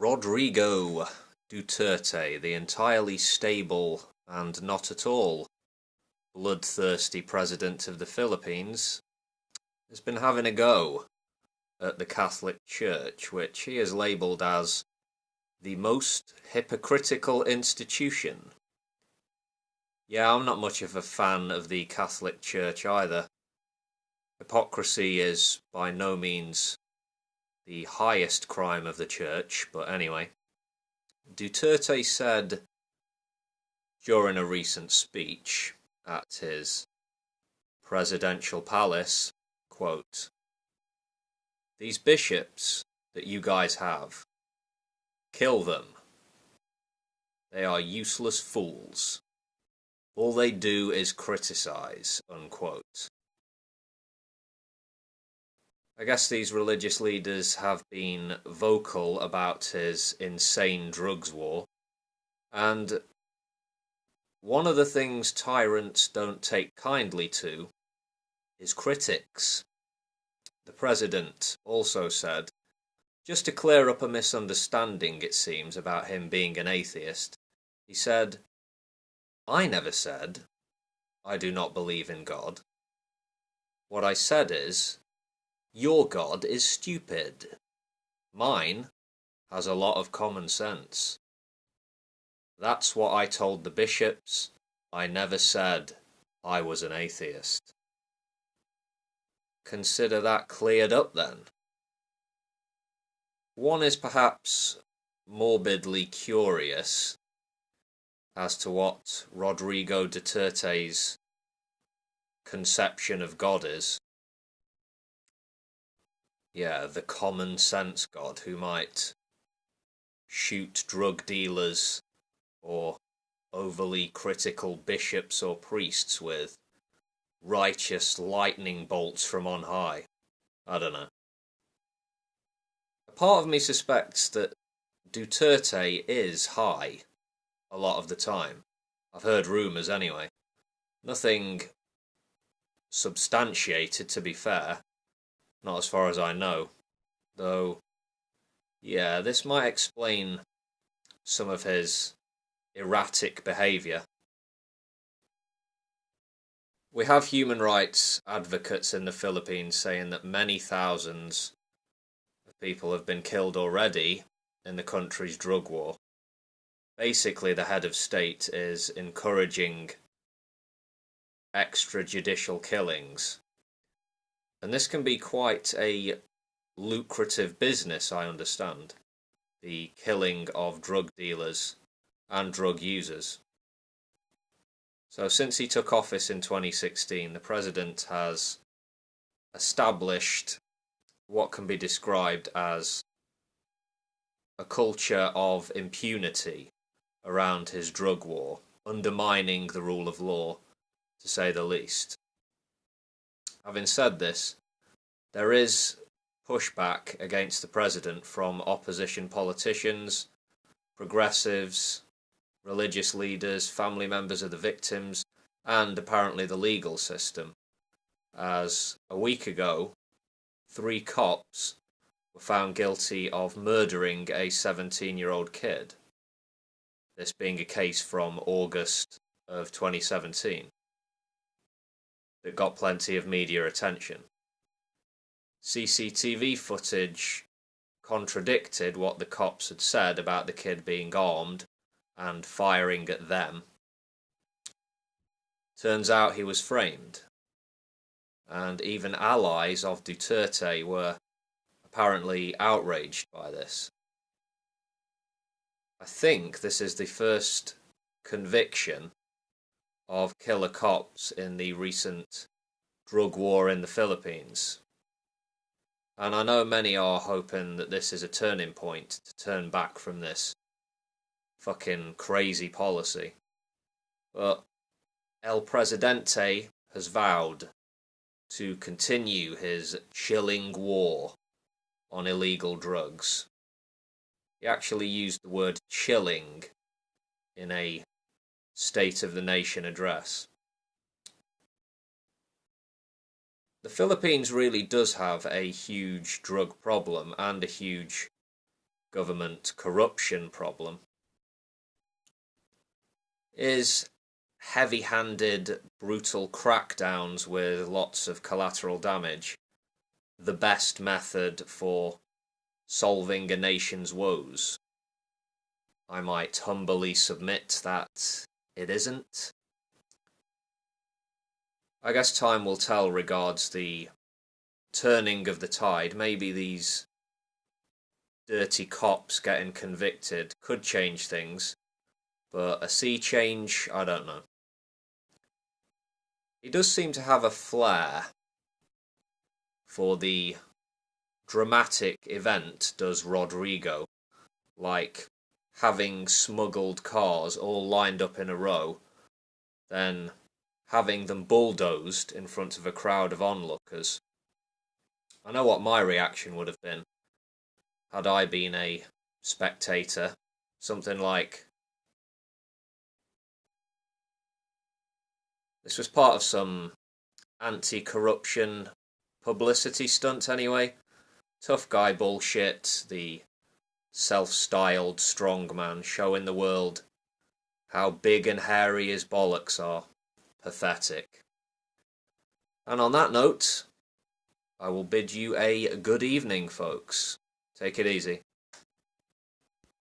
Rodrigo Duterte, the entirely stable and not at all bloodthirsty president of the Philippines, has been having a go at the Catholic Church, which he has labelled as the most hypocritical institution. Yeah, I'm not much of a fan of the Catholic Church either. Hypocrisy is by no means the highest crime of the Church, but anyway. Duterte said during a recent speech at his presidential palace, quote, "These bishops that you guys have, kill them. They are useless fools. All they do is criticize," unquote. I guess these religious leaders have been vocal about his insane drugs war, and one of the things tyrants don't take kindly to is critics. The president also said, just to clear up a misunderstanding it seems about him being an atheist, he said, "I never said I do not believe in God. What I said is, your God is stupid. Mine has a lot of common sense. That's what I told the bishops. I never said I was an atheist." Consider that cleared up then. One is perhaps morbidly curious as to what Rodrigo Duterte's conception of God is. Yeah, the common sense God who might shoot drug dealers or overly critical bishops or priests with righteous lightning bolts from on high. I don't know. A part of me suspects that Duterte is high a lot of the time. I've heard rumours anyway. Nothing substantiated, to be fair. Not as far as I know. Though, yeah, this might explain some of his erratic behaviour. We have human rights advocates in the Philippines saying that many thousands of people have been killed already in the country's drug war. Basically, the head of state is encouraging extrajudicial killings. And this can be quite a lucrative business, I understand. The killing of drug dealers and drug users. So since he took office in 2016, the president has established what can be described as a culture of impunity around his drug war, undermining the rule of law, to say the least. Having said this, there is pushback against the president from opposition politicians, progressives, religious leaders, family members of the victims, and apparently the legal system, as a week ago 3 cops were found guilty of murdering a 17-year-old kid, this being a case from August of 2017 that got plenty of media attention. CCTV footage contradicted what the cops had said about the kid being armed and firing at them. Turns out he was framed, and even allies of Duterte were apparently outraged by this. I think this is the first conviction of killer cops in the recent drug war in the Philippines. And I know many are hoping that this is a turning point to turn back from this fucking crazy policy. But El Presidente has vowed to continue his chilling war on illegal drugs. He actually used the word chilling in a State of the Nation address. The Philippines really does have a huge drug problem and a huge government corruption problem is heavy-handed, brutal crackdowns with lots of collateral damage the best method for solving a nation's woes? I might humbly submit that it isn't. I guess time will tell regards the turning of the tide. Maybe these dirty cops getting convicted could change things, but a sea change, I don't know. He does seem to have a flair for the dramatic event, does Rodrigo, like having smuggled cars all lined up in a row, then having them bulldozed in front of a crowd of onlookers. I know what my reaction would have been had I been a spectator. Something like, this was part of some anti-corruption publicity stunt anyway. Tough guy bullshit, the self-styled strongman showing the world how big and hairy his bollocks are. Pathetic. And on that note, I will bid you a good evening, folks. Take it easy.